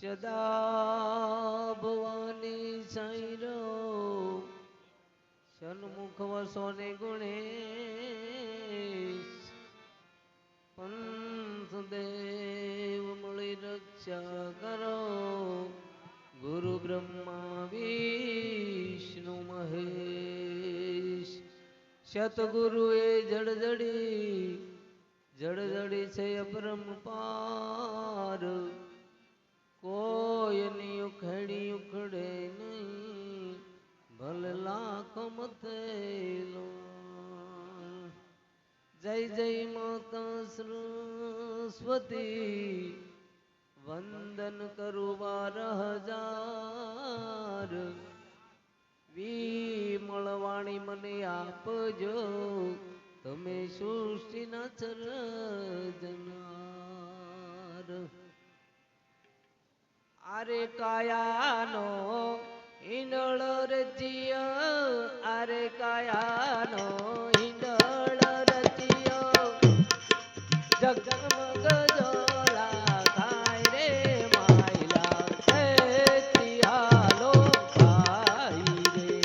સદા ભવાની સાઈરો સન્મુખ વસોને ગુણેશ પંથ દેવ મળી રક્ષા કરો ગુરુ બ્રહ્મા વિષ્ણુ મહેશ સતગુરુ એ જડજડી છે અપરંપાર કોઈની ઉખેડી ઉખડે નહીં ભલે લાખ મથેલો જય જય માતા સરસ્વતી વંદન કરું 12,000 વિમળવાણી મને આપજો તમે સૃષ્ટિના સર્જનાર આરે કાયાનો ઈંડળ રચિયો આરે કાયાનો ઈંડળ રચિયો જગમગ જોલા ખાય રે માયલા હાલો ખાય રે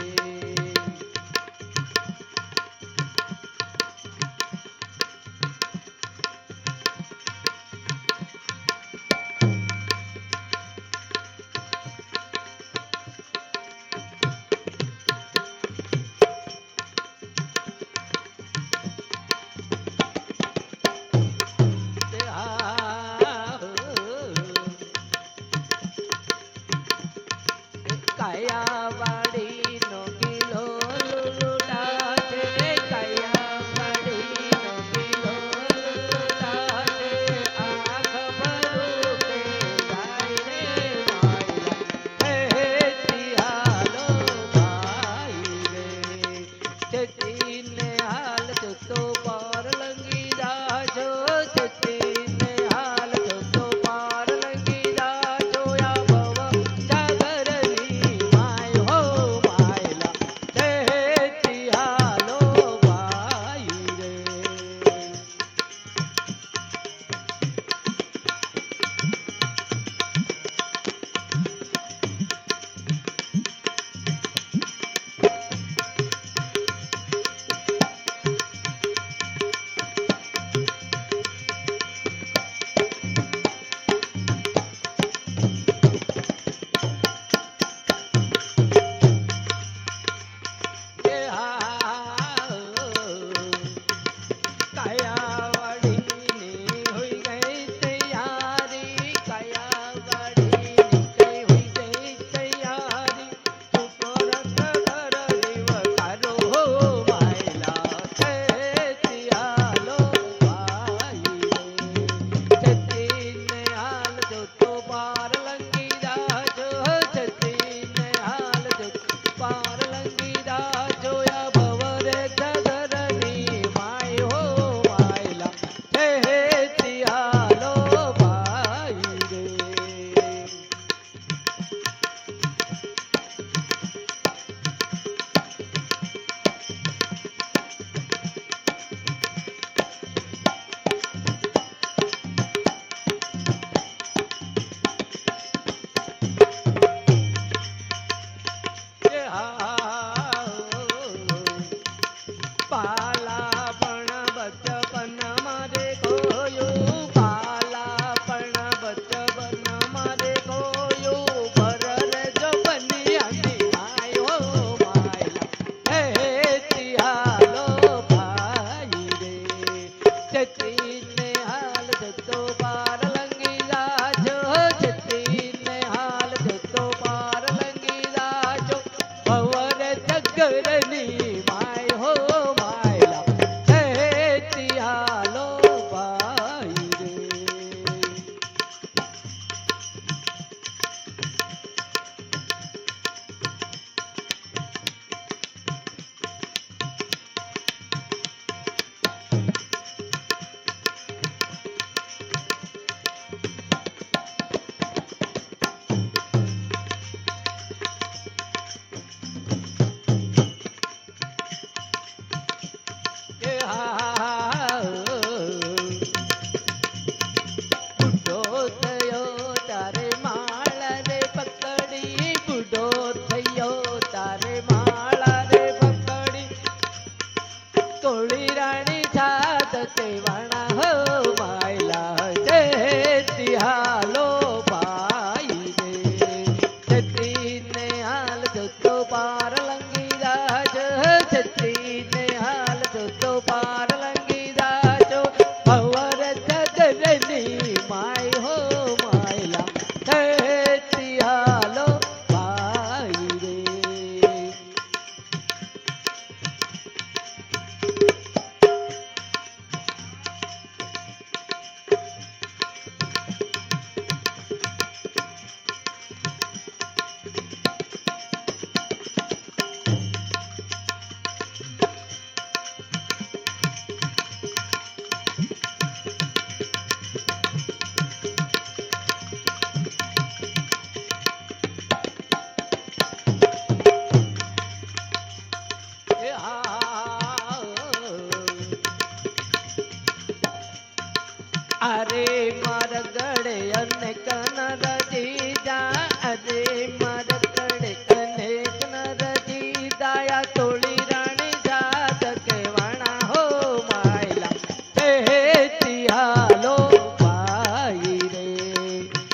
નરજી જા અરે મરકડે અનેક નરજી દાયા તોળી રાણી જાત કેવાણા હો માયલા ચેતી હાલો ભાઈ રે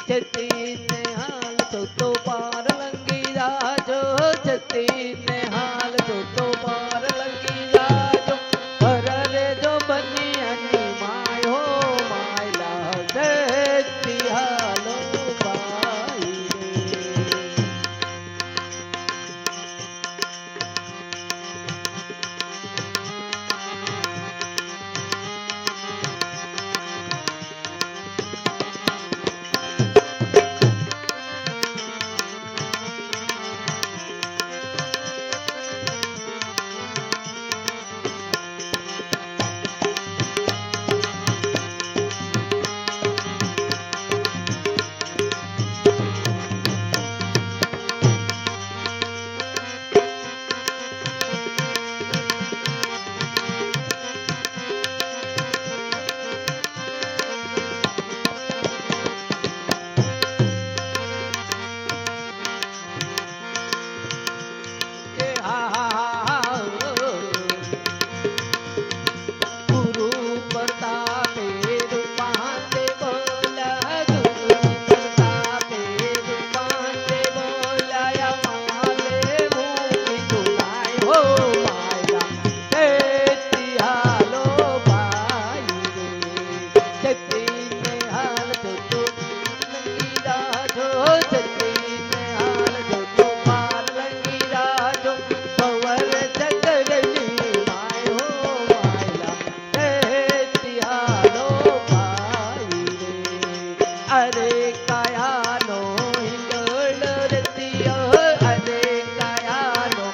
ચેતી ને હાલ તો પાર લંગી જાજો ચેતી ને હાલ તો પાર લંગી જાજો હર રે જો બની અની માય હો માયલા ચેતી હાલો ભાઈ રે ગુરુ પ્રતાપે રૂપાંતે બોલ્યા ગુરુ પ્રતાપે રૂપાંતે બોલ્યા માલે મૂકી તુલાય હો માયા ચેતી હાલો ભાઈ રે ચેતી ને હાલ તો લંગી જાજો ચેતી ને હાલ તો પાર લંગી જાજો પવર જગરની માય હો માયલા ચેતી હાલો ભાઈ રે અરે કાયાનો હિંડોળ રતિયો અરે કાયાનો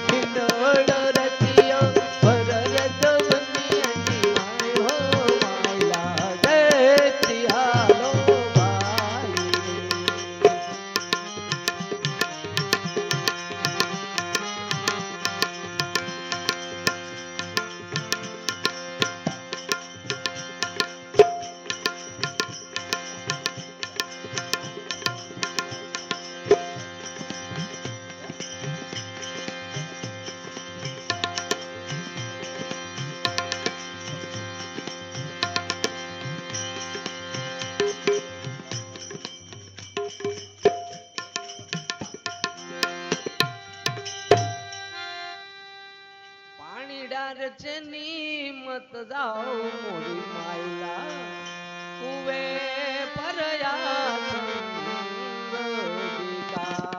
હિંડોળ રતિયો વર રજવની અની માય હો માયલા ચેતી હાલો ભાઈ રે પાણીડા રચની મત જાઓ મોરી માયલા કુવે પરયા સંગ દીકા